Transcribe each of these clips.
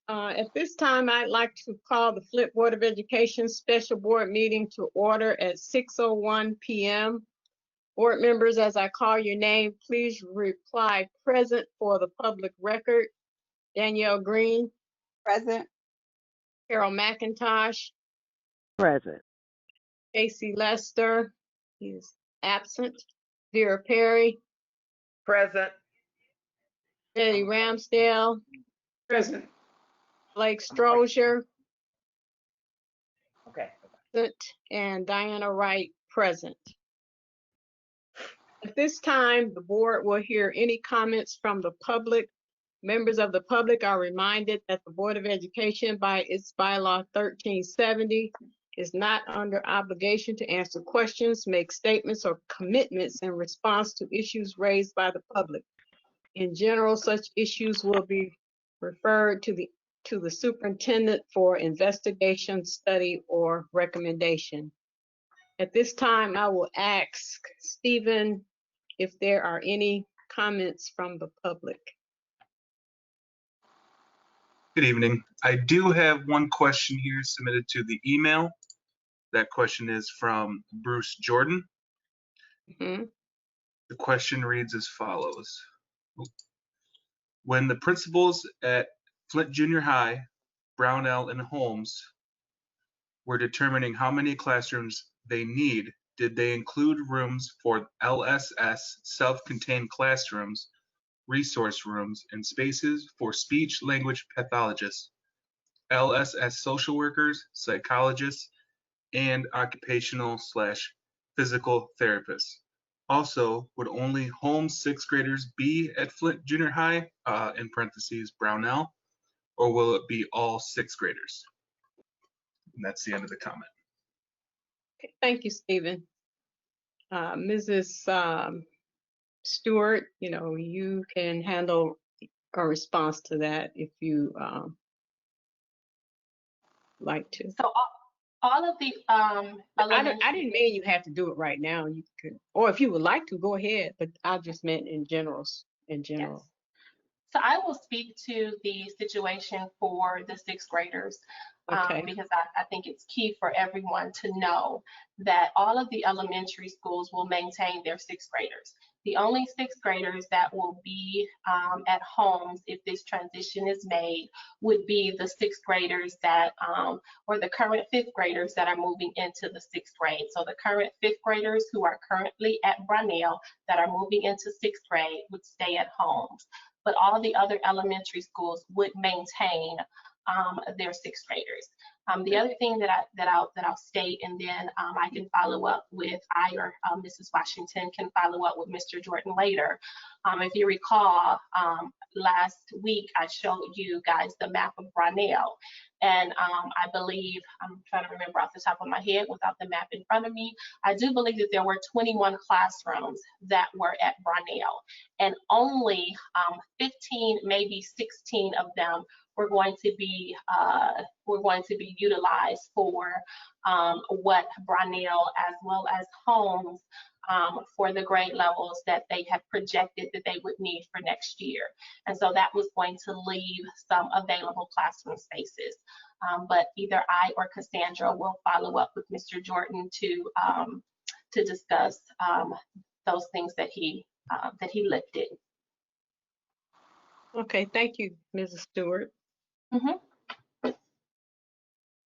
At this time, I'd like to call the Flint Board of Education special board meeting to order at 6:01 p.m. Board members, as I call your name, please reply present for the public record. Danielle Green. Present. Carol McIntosh. Present. Casey Lester. He's absent. Vera Perry. Present. Betty Ramsdale. Present. Blake Strozier. Okay. Present. And Diana Wright present. At this time, the board will hear any comments from the public. Members of the public are reminded that the Board of Education, by its bylaw 1370, is not under obligation to answer questions, make statements, or commitments in response to issues raised by the public. In general, such issues will be referred to the superintendent for investigation, study, or recommendation. At this time, I will ask Stephen if there are any comments from the public. Good evening. I do have one question here submitted to the email. That question is from Bruce Jordan. Mm-hmm. The question reads as follows. When the principals at Flint Junior High, Brownell, and Holmes were determining how many classrooms they need, did they include rooms for LSS, self-contained classrooms, resource rooms, and spaces for speech language pathologists, LSS social workers, psychologists, and occupational/physical therapists? Also, would only Holmes 6th graders be at Flint Junior High, in parentheses Brownell, or will it be all 6th graders? And that's the end of the comment. Okay, thank you, Stephen. Mrs. Stewart, you can handle a response to that if you like to. So all of the I didn't mean you have to do it right now. You could, or if you would like to, go ahead. But I just meant in general. Yes. So I will speak to the situation for the 6th graders. Okay. Because I think it's key for everyone to know that all of the elementary schools will maintain their 6th graders. The only 6th graders that will be at Holmes if this transition is made would be the 6th graders that, or the current 5th graders that are moving into the 6th grade. So the current 5th graders who are currently at Brownell that are moving into 6th grade would stay at Holmes. But all the other elementary schools would maintain their 6th graders. The other thing that I'll state, and then I can follow up with Mrs. Washington can follow up with Mr. Jordan later. If you recall, last week I showed you guys the map of Brownell, and I believe, I'm trying to remember off the top of my head without the map in front of me, I do believe that there were 21 classrooms that were at Brownell, and only 15, maybe 16 of them we're going to be utilized for what Brownell as well as Holmes for the grade levels that they have projected that they would need for next year. And so that was going to leave some available classroom spaces. But either I or Cassandra will follow up with Mr. Jordan to discuss those things that he lifted. Okay, thank you, Mrs. Stewart. Mm-hmm.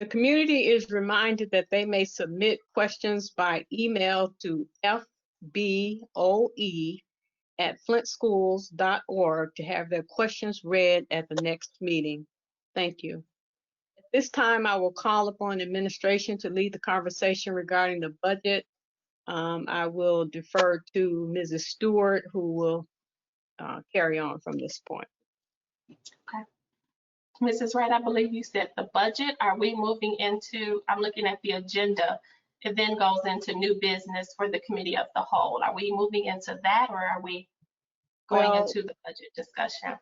The community is reminded that they may submit questions by email to fboe@flintschools.org to have their questions read at the next meeting. Thank you. At this time, I will call upon administration to lead the conversation regarding the budget. I will defer to Mrs. Stewart, who will carry on from this point. Okay. Mrs. Wright, I believe you said the budget. Are we moving into, I'm looking at the agenda, it then goes into new business for the committee of the whole. Are we moving into that, or are we going into the budget discussion?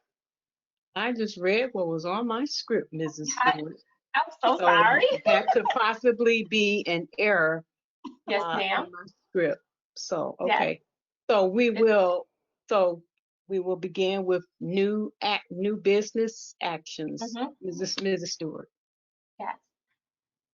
I just read what was on my script, Mrs. Stewart. I'm so sorry. That could possibly be an error. Yes, ma'am. On my script. So, okay. Yes. So we will, so we will begin with new business actions. Mhm. Mrs. Stewart. Yes.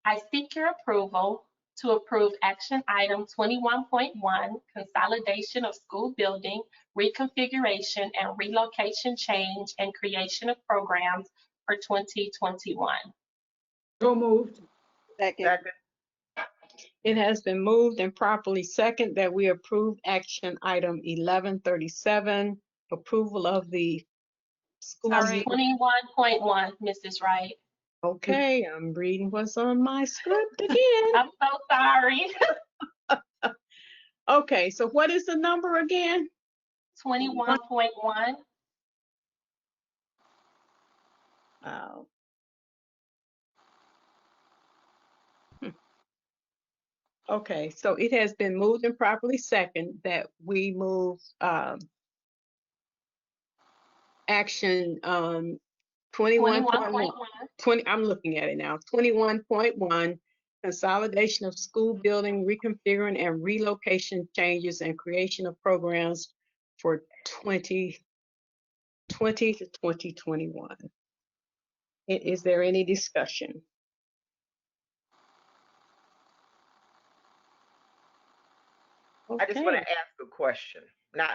I seek your approval to approve action item 21.1, consolidation of school building, reconfiguration and relocation change and creation of programs for 2021. So moved. Second. It has been moved and properly second that we approve action item 1137, approval of the school. Sorry, 21.1, Mrs. Wright. Okay, I'm reading what's on my script again. I'm so sorry. Okay, so what is the number again? 21.1. Wow. Okay, so it has been moved and properly second that we move action 21.1. 21.1. I'm looking at it now. 21.1, consolidation of school building, reconfiguring and relocation changes and creation of programs for 2020 to 2021. Is there any discussion? I just want to Okay. ask a question,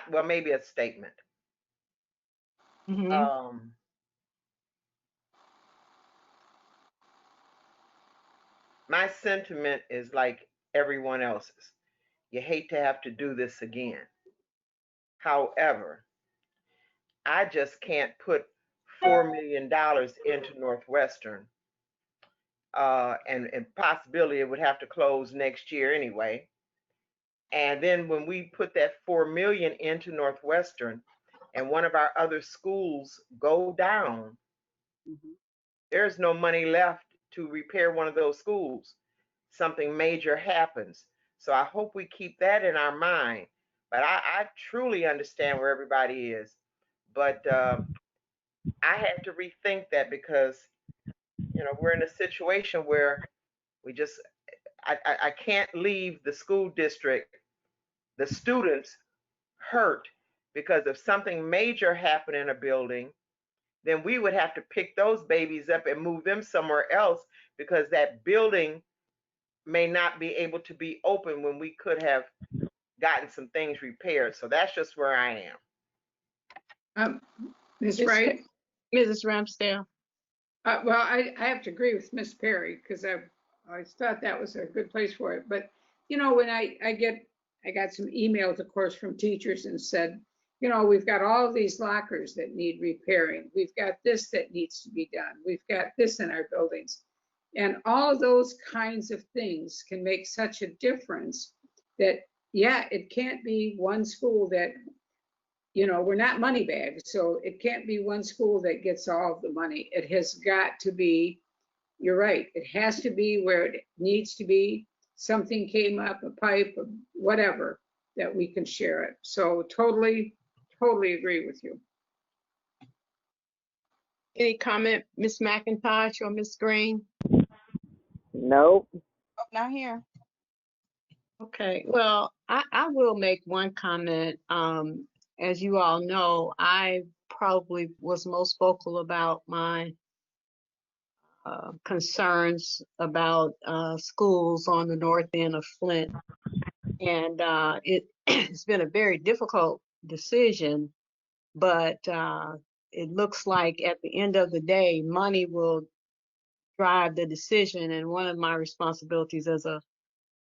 well, maybe a statement. Mhm. My sentiment is like everyone else's. You hate to have to do this again. However, I just can't put $4 million into Northwestern, and possibility it would have to close next year anyway. And then when we put that $4 million into Northwestern, and one of our other schools go down, there's no money left to repair one of those schools. Something major happens. So I hope we keep that in our mind. But I truly understand where everybody is. But I had to rethink that because, we're in a situation where we just, I can't leave the school district, the students hurt, because if something major happened in a building, then we would have to pick those babies up and move them somewhere else because that building may not be able to be open when we could have gotten some things repaired. So that's just where I am. Ms. Wright? Mrs. Ramsdale. Well, I have to agree with Miss Perry because I thought that was a good place for it. But when I got some emails, of course, from teachers and said, we've got all of these lockers that need repairing. We've got this that needs to be done. We've got this in our buildings. And all of those kinds of things can make such a difference that, yeah, it can't be one school that, we're not money bags, so it can't be one school that gets all of the money. It has got to be, you're right, it has to be where it needs to be. Something came up, a pipe, whatever, that we can share it. So totally agree with you. Any comment, Ms. McIntosh or Ms. Green? Nope. Oh, not here. Okay, well, I will make one comment. As you all know, I probably was most vocal about my concerns about schools on the north end of Flint. And it's been a very difficult decision, but it looks like at the end of the day, money will drive the decision. And one of my responsibilities as a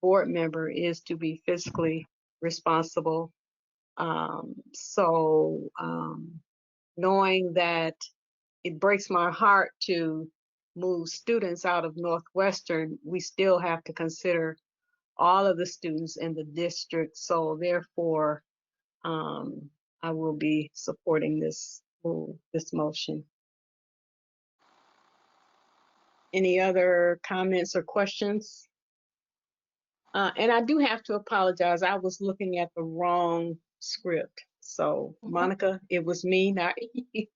board member is to be fiscally responsible. So knowing that it breaks my heart to move students out of Northwestern, we still have to consider all of the students in the district. So therefore, I will be supporting this motion. Any other comments or questions? And I do have to apologize. I was looking at the wrong script. So Monica, it was me, not you.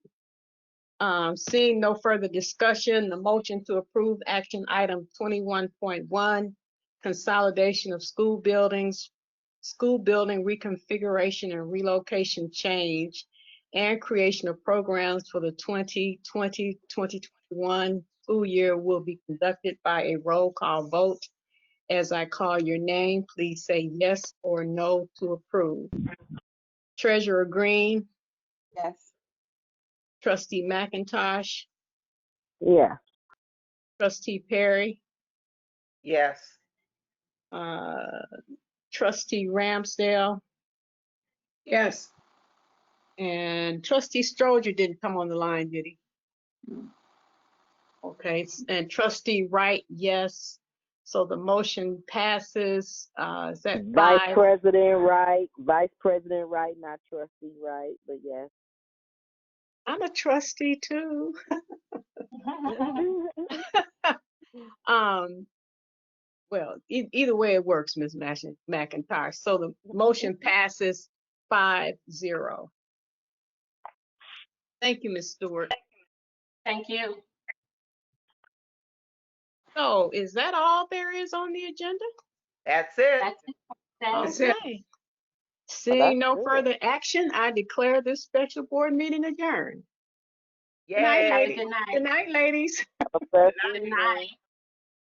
Seeing no further discussion, the motion to approve action item 21.1, consolidation of school buildings, school building reconfiguration and relocation change, and creation of programs for the 2020-2021 school year will be conducted by a roll call vote. As I call your name, please say yes or no to approve. Treasurer Green, Yes. Trustee McIntosh, Yeah. Trustee Perry, Yes. Trustee Ramsdale, Yes. and Trustee Stroger didn't come on the line, did he? Okay, and Trustee Wright, yes. So the motion passes. Is that Vice 5? President Wright, Vice President Wright, not Trustee Wright, but yes. I'm a trustee too. Well, either way it works, Ms. McIntosh. So the motion passes 5-0. Thank you, Ms. Stewart. Thank you. So is that all there is on the agenda? That's it. That's it. That's it. Okay. Seeing That's no good. further action, I declare this special board meeting adjourned. Yay. Have a good night. Good night, ladies. Have a blessed Good evening. night.